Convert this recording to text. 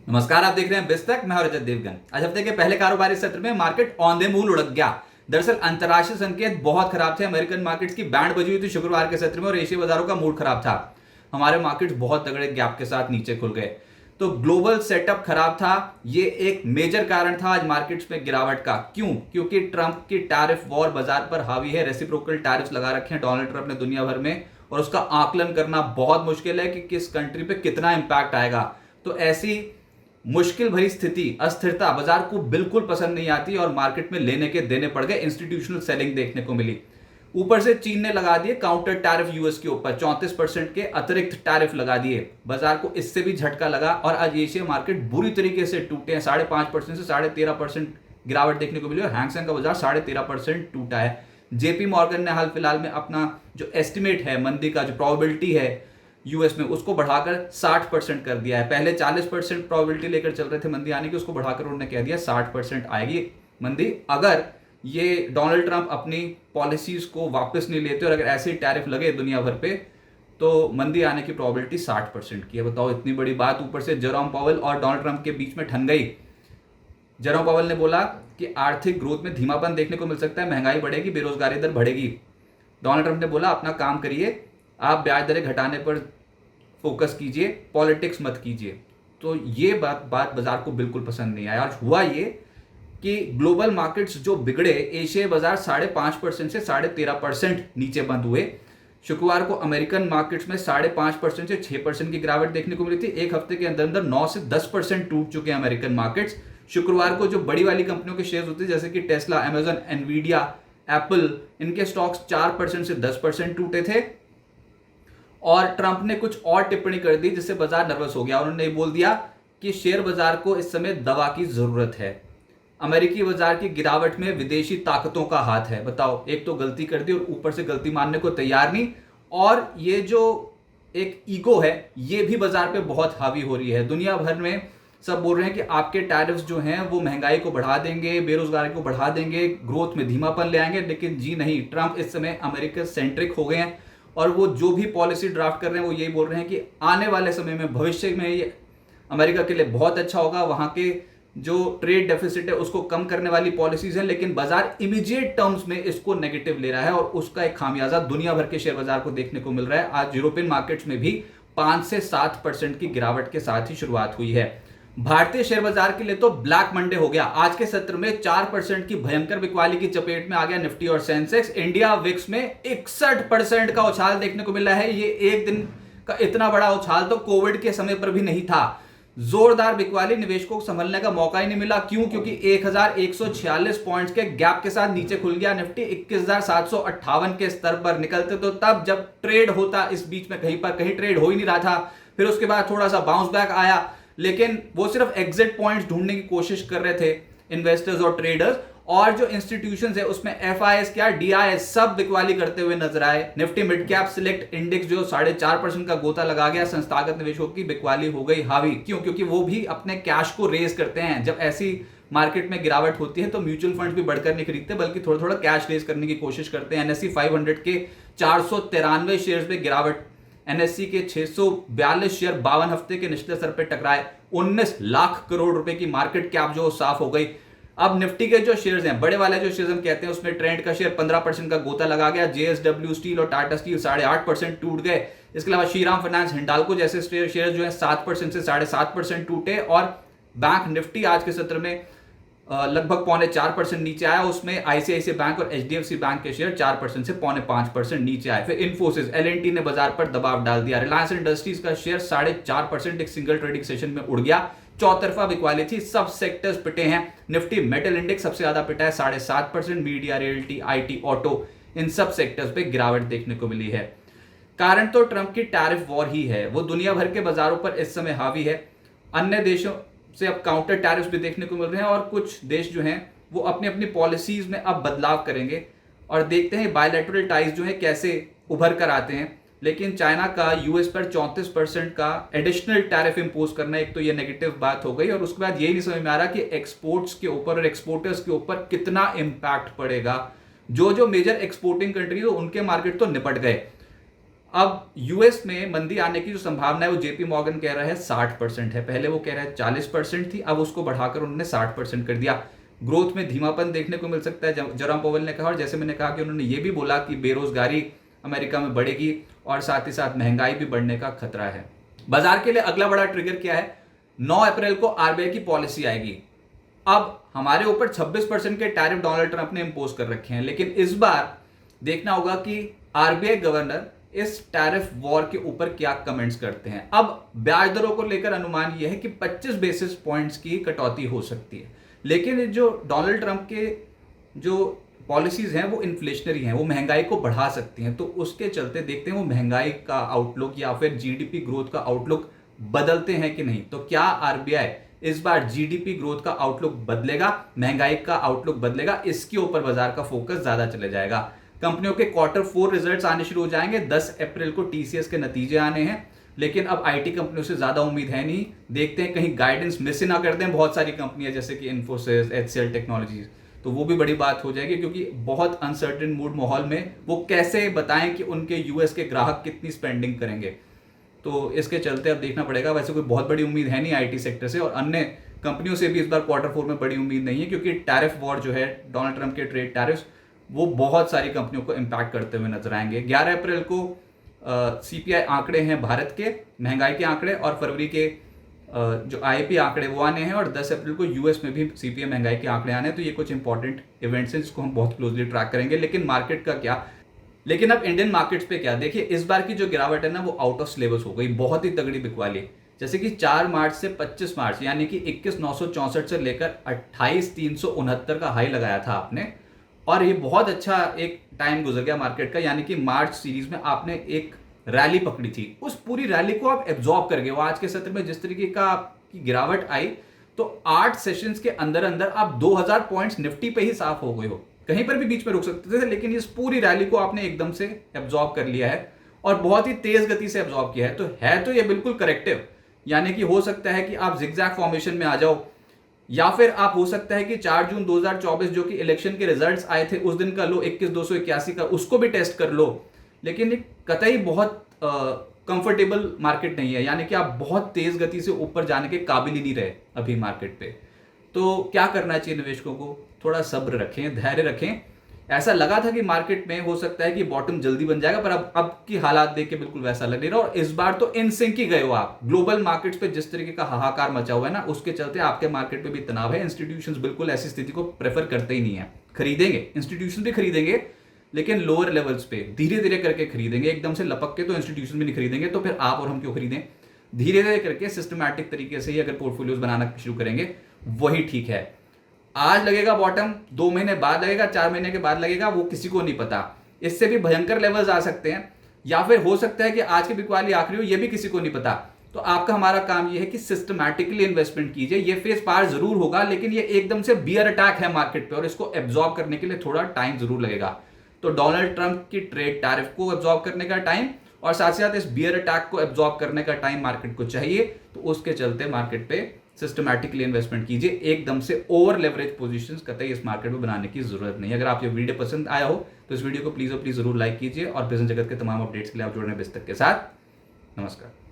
नमस्कार, आप देख रहे हैं बिस्तक। मैं हूं रजत देवगन। आज हफ्ते के पहले कारोबारी सत्र में मार्केट ऑन द मूव लुढ़क गया। दरअसल अंतरराष्ट्रीय संकेत बहुत खराब थे। अमेरिकन मार्केट्स की बैंड बजी हुई थी शुक्रवार के सत्र में और एशियाई बाजारों का मूड खराब था। हमारे मार्केट्स बहुत तगड़े गैप के साथ नीचे खुल गए, तो ग्लोबल सेटअप खराब था। ये एक मेजर कारण था आज मार्केट्स में गिरावट का। क्यों? क्योंकि ट्रंप की टैरिफ वॉर बाजार पर हावी है। रेसिप्रोकल टैरिफ्स लगा रखे हैं डोनाल्ड ट्रंप ने दुनिया भर में, और उसका आकलन करना बहुत मुश्किल है कि किस कंट्री पे कितना इंपैक्ट आएगा। तो ऐसी मुश्किल भरी स्थिति, अस्थिरता बाजार को बिल्कुल पसंद नहीं आती और मार्केट में लेने के देने पड़ गए। इंस्टीट्यूशनल सेलिंग देखने को मिली। ऊपर से चीन ने लगा दिए काउंटर टैरिफ यूएस के ऊपर, 34% के अतिरिक्त टैरिफ लगा दिए। बाजार को इससे भी झटका लगा और आज एशिया मार्केट बुरी तरीके से टूटे हैं। 5.5% से 13.5% गिरावट देखने को मिली और हैंगसेंग का बाजार 13.5% टूटा है। जेपी मॉर्गन ने हाल फिलहाल में अपना जो एस्टिमेट है मंदी का, जो प्रोबेबिलिटी है यूएस में, उसको बढ़ाकर 60% कर दिया है। पहले 40% प्रोबेबिलिटी लेकर चल रहे थे मंदी आने की, उसको बढ़ाकर उन्होंने कह दिया 60% आएगी मंदी, अगर ये डोनाल्ड ट्रंप अपनी पॉलिसीज को वापस नहीं लेते और अगर ऐसे ही टैरिफ लगे दुनिया भर पे तो मंदी आने की प्रोबेबिलिटी 60% की है। बताओ, इतनी बड़ी बात ऊपर से जेरोम पावेल और डोनाल्ड ट्रंप के बीच में ठन गई। जेरोम पावेल ने बोला कि आर्थिक ग्रोथ में धीमापन देखने को मिल सकता है, महंगाई बढ़ेगी, बेरोजगारी दर बढ़ेगी। डोनाल्ड ट्रंप ने बोला अपना काम करिए, आप ब्याज दरें घटाने पर फोकस कीजिए, पॉलिटिक्स मत कीजिए। तो ये बात बाजार को बिल्कुल पसंद नहीं आया। और हुआ ये कि ग्लोबल मार्केट्स जो बिगड़े, एशियाई बाजार 5.5% से 13.5% नीचे बंद हुए। शुक्रवार को अमेरिकन मार्केट्स में 5.5% से 6% की गिरावट देखने को मिली थी। एक हफ्ते के अंदर अंदर 9 से 10% टूट चुके हैं अमेरिकन मार्केट्स। शुक्रवार को जो बड़ी वाली कंपनियों के शेयर होते हैं जैसे कि टेस्ला, अमेजन, एनवीडिया, एप्पल, इनके स्टॉक्स 4% से 10% टूटे थे। और ट्रंप ने कुछ और टिप्पणी कर दी जिससे बाजार नर्वस हो गया। उन्होंने बोल दिया कि शेयर बाजार को इस समय दवा की जरूरत है। अमेरिकी बाजार की गिरावट में विदेशी ताकतों का हाथ है। बताओ, एक तो गलती कर दी और ऊपर से गलती मानने को तैयार नहीं। और ये जो एक ईगो है ये भी बाजार पे बहुत हावी हो रही है। दुनिया भर में सब बोल रहे हैं कि आपके टैरिफ्स जो हैं वो महंगाई को बढ़ा देंगे, बेरोजगारी को बढ़ा देंगे, ग्रोथ में धीमापन ले आएंगे। लेकिन जी नहीं, ट्रंप इस समय अमेरिका सेंट्रिक हो गए हैं और वो जो भी पॉलिसी ड्राफ्ट कर रहे हैं वो यही बोल रहे हैं कि आने वाले समय में, भविष्य में ये अमेरिका के लिए बहुत अच्छा होगा। वहां के जो ट्रेड डेफिसिट है उसको कम करने वाली पॉलिसीज हैं, लेकिन बाजार इमीडिएट टर्म्स में इसको नेगेटिव ले रहा है और उसका एक खामियाजा दुनिया भर के शेयर बाजार को देखने को मिल रहा है। आज यूरोपियन मार्केट्स में भी 5 से 7% की गिरावट के साथ ही शुरुआत हुई है। भारतीय शेयर बाजार के लिए तो ब्लैक मंडे हो गया। आज के सत्र में 4% की भयंकर बिकवाली की चपेट में आ गया निफ्टी और सेंसेक्स। इंडिया विक्स में 61% का उछाल देखने को मिला है। ये एक दिन का इतना बड़ा उछाल तो कोविड के समय पर भी नहीं था। जोरदार बिकवाली, निवेशकों को संभलने का मौका ही नहीं मिला। क्यों? क्योंकि 1146 पॉइंट्स के गैप के साथ नीचे खुल गया निफ्टी। 21,758 के स्तर पर निकलते तो तब जब ट्रेड होता, इस बीच में कहीं ट्रेड हो ही नहीं रहा था। फिर उसके बाद थोड़ा सा बाउंस बैक आया, लेकिन वो सिर्फ एग्जिट पॉइंट्स ढूंढने की कोशिश कर रहे थे इन्वेस्टर्स और ट्रेडर्स। और जो इंस्टीट्यूशंस है उसमें एफआईएस क्या, डीआईएस, सब बिकवाली करते हुए नजर आए। Nifty mid cap select index जो 4.5% का गोता लगा गया, संस्थागत निवेशकों की बिकवाली हो गई हावी। क्यों? क्योंकि वो भी अपने कैश को रेज करते हैं। जब ऐसी मार्केट में गिरावट होती है तो म्यूचुअल फंड भी बढ़कर नहीं खरीदते बल्कि थोड़ा थोड़ा कैश रेज करने की कोशिश करते हैं। एनएससी 500 के 493 शेयर पे गिरावट, एनएससी के 642 शेयर 52 हफ्ते के निचले स्तर पर टकराए। 19 लाख करोड़ रुपए की मार्केट कैप जो साफ हो गई। अब निफ्टी के जो शेयर्स हैं, बड़े वाले जो शेयर्स हम कहते हैं, उसमें ट्रेंड का शेयर 15% का गोता लगा गया। जेएसडब्ल्यू स्टील और टाटा स्टील 8.5% टूट गए। इसके अलावा श्रीराम फाइनेंस, हिंडाल्को जैसे शेयर जो है 7% से 7.5% टूटे। और बैंक निफ्टी आज के सत्र में लगभग 4.25% नीचे आया। उसमें आईसीआईसीआई बैंक और एचडीएफसी बैंक के शेयर 4% से 5.25% नीचे आए। फिर इन्फोसिस, एलएनटी ने बाजार पर दबाव डाल दिया। रिलायंस इंडस्ट्रीज का शेयर 4.5% एक सिंगल ट्रेडिंग सेशन में उड़ गया। चौतरफा बिकवाली थी, सब सेक्टर्स पिटे हैं। निफ्टी मेटल इंडेक्स सबसे ज्यादा पिटा है 7.5%। मीडिया, रियल्टी, आईटी, ऑटो, इन सब सेक्टर्स पे गिरावट देखने को मिली है। कारण तो ट्रंप की टैरिफ वॉर ही है। वो दुनिया भर के बाजारों पर इस समय हावी है। अन्य देशों से अब काउंटर टैरिफ्स भी देखने को मिल रहे हैं और कुछ देश जो हैं वो अपनी अपनी पॉलिसीज में अब बदलाव करेंगे और देखते हैं बायलैटरल टाइज जो है कैसे उभर कर आते हैं। लेकिन चाइना का यूएस पर 34% का एडिशनल टैरिफ इंपोज करना, एक तो ये नेगेटिव बात हो गई। और उसके बाद यही नहीं समझ में आ रहा कि एक्सपोर्ट्स के ऊपर और एक्सपोर्टर्स के ऊपर कितना इंपैक्ट पड़ेगा। जो जो मेजर एक्सपोर्टिंग कंट्रीज उनके मार्केट तो निपट गए। अब यूएस में मंदी आने की जो संभावना है वो जेपी मॉर्गन कह रहा है 60% है। पहले वो कह रहा है 40% थी, अब उसको बढ़ाकर उन्होंने 60% कर दिया। ग्रोथ में धीमापन देखने को मिल सकता है, जेरोम पावेल ने कहा। और जैसे मैंने कहा कि उन्होंने ये भी बोला कि बेरोजगारी अमेरिका में बढ़ेगी और साथ ही साथ महंगाई भी बढ़ने का खतरा है। बाजार के लिए अगला बड़ा ट्रिगर क्या है? 9 अप्रैल को आरबीआई की पॉलिसी आएगी। अब हमारे ऊपर 26% के टैरिफ डोनाल्ड ट्रंप ने इंपोज कर रखे हैं, लेकिन इस बार देखना होगा कि आरबीआई गवर्नर इस टैरिफ वॉर के ऊपर क्या कमेंट्स करते हैं। अब ब्याज दरों को लेकर अनुमान यह है कि 25 बेसिस पॉइंट्स की कटौती हो सकती है, लेकिन जो डोनाल्ड ट्रंप के जो पॉलिसीज हैं वो इन्फ्लेशनरी हैं, वो महंगाई को बढ़ा सकती हैं। तो उसके चलते देखते हैं वो महंगाई का आउटलुक या फिर जीडीपी ग्रोथ का आउटलुक बदलते हैं कि नहीं। तो क्या आरबीआई इस बार जीडीपी ग्रोथ का आउटलुक बदलेगा, महंगाई का आउटलुक बदलेगा? इसके ऊपर बाजार का फोकस ज्यादा चले जाएगा। कंपनियों के Q4 रिजल्ट्स आने शुरू हो जाएंगे। 10 अप्रैल को टीसीएस के नतीजे आने हैं, लेकिन अब आईटी कंपनियों से ज्यादा उम्मीद है नहीं। देखते हैं कहीं गाइडेंस मिस ना कर दें बहुत सारी कंपनियां, जैसे कि इन्फोसिस, एचसीएल टेक्नोलॉजीज, तो वो भी बड़ी बात हो जाएगी, क्योंकि बहुत अनसर्टेन मूड माहौल में वो कैसे बताएं कि उनके यूएस के ग्राहक कितनी स्पेंडिंग करेंगे। तो इसके चलते अब देखना पड़ेगा। वैसे कोई बहुत बड़ी उम्मीद है नहीं आईटी सेक्टर से, और अन्य कंपनियों से भी इस बार Q4 में बड़ी उम्मीद नहीं है, क्योंकि टैरिफ वॉर जो है, डोनाल्ड ट्रंप के ट्रेड टैरिफ, वो बहुत सारी कंपनियों को इंपैक्ट करते हुए नजर आएंगे। 11 अप्रैल को सीपीआई आंकड़े हैं भारत के, महंगाई के आंकड़े, और फरवरी के जो आईपी आंकड़े वो आने हैं, और 10 अप्रैल को यूएस में भी सीपीआई महंगाई के आंकड़े आने हैं। तो ये कुछ इंपॉर्टेंट इवेंट्स हैं जिसको हम बहुत क्लोजली ट्रैक करेंगे। लेकिन मार्केट का क्या? लेकिन अब इंडियन मार्केट्स पे क्या? देखिए, इस बार की जो गिरावट है ना, वो आउट ऑफ सिलेबस हो गई, बहुत ही तगड़ी बिकवाली। जैसे कि 4 मार्च से 25 मार्च, यानी कि 21,964 से लेकर 28,369 का हाई लगाया था आपने, और ये बहुत अच्छा एक टाइम गुजर गया मार्केट का। यानी कि मार्च सीरीज में आपने एक रैली पकड़ी थी, उस पूरी रैली को आप एब्जॉर्ब कर गए। वो आज के सत्र में जिस तरीके का आपकी गिरावट आई, तो 8 सेशंस के अंदर अंदर आप 2000 पॉइंट्स निफ्टी पे ही साफ हो गए हो। कहीं पर भी बीच में रुक सकते थे, लेकिन इस पूरी रैली को आपने एकदम से एब्जॉर्ब कर लिया है, और बहुत ही तेज गति से एब्जॉर्ब किया है। तो ये बिल्कुल करेक्टिव, यानी कि हो सकता है कि आप जिगजैग फॉर्मेशन में आ जाओ, या फिर आप हो सकता है कि 4 जून 2024 जो कि इलेक्शन के रिजल्ट्स आए थे उस दिन का लो 21,281 का, उसको भी टेस्ट कर लो। लेकिन ये कतई बहुत कंफर्टेबल मार्केट नहीं है, यानी कि आप बहुत तेज गति से ऊपर जाने के काबिल ही नहीं रहे अभी मार्केट पे। तो क्या करना चाहिए निवेशकों को? थोड़ा सब्र रखें, धैर्य रखें। ऐसा लगा था कि मार्केट में हो सकता है कि बॉटम जल्दी बन जाएगा, पर अब की हालात देख के बिल्कुल वैसा लग नहीं रहा। और इस बार तो इन सिंक ही गए हो आप। ग्लोबल मार्केट्स पे जिस तरीके का हाहाकार मचा हुआ है ना, उसके चलते आपके मार्केट पे भी तनाव है। इंस्टीट्यूशंस बिल्कुल ऐसी स्थिति को प्रेफर करते ही नहीं है। खरीदेंगे, इंस्टीट्यूशन भी खरीदेंगे, लेकिन लोअर लेवल्स पे धीरे धीरे करके खरीदेंगे। एकदम से लपक के तो इंस्टीट्यूशन भी नहीं खरीदेंगे, तो फिर आप और हम क्यों खरीदें? धीरे धीरे करके सिस्टमैटिक तरीके से ही अगर पोर्टफोलियोज बनाना शुरू करेंगे, वही ठीक है। आज लगेगा बॉटम, 2 महीने बाद लगेगा, 4 महीने के बाद लगेगा, वो किसी को नहीं पता। इससे भी भयंकर लेवल्स आ सकते हैं, या फिर हो सकता है कि आज की बिकवाली आखिरी हो, ये भी किसी को नहीं पता। तो आपका हमारा काम ये है कि सिस्टमैटिकली इन्वेस्टमेंट कीजिए। ये फेज पार जरूर होगा, लेकिन ये एकदम से बियर अटैक है मार्केट पे, और इसको एब्जॉर्ब करने के लिए थोड़ा टाइम जरूर लगेगा। तो डोनाल्ड ट्रंप की ट्रेड टैरिफ को एब्जॉर्ब करने का टाइम, और साथ साथ इस बियर अटैक को एब्जॉर्ब करने का टाइम मार्केट को चाहिए। तो उसके चलते मार्केट पे सिस्टमैटिकली इन्वेस्टमेंट कीजिए। एकदम से ओवर लेवरेज पोजीशंस कतई इस मार्केट में बनाने की जरूरत नहीं है। अगर आप ये वीडियो पसंद आया हो तो इस वीडियो को प्लीज और प्लीज जरूर लाइक कीजिए, और बिजनेस जगत के तमाम अपडेट्स के लिए आप जुड़े बिस्तक के साथ। नमस्कार।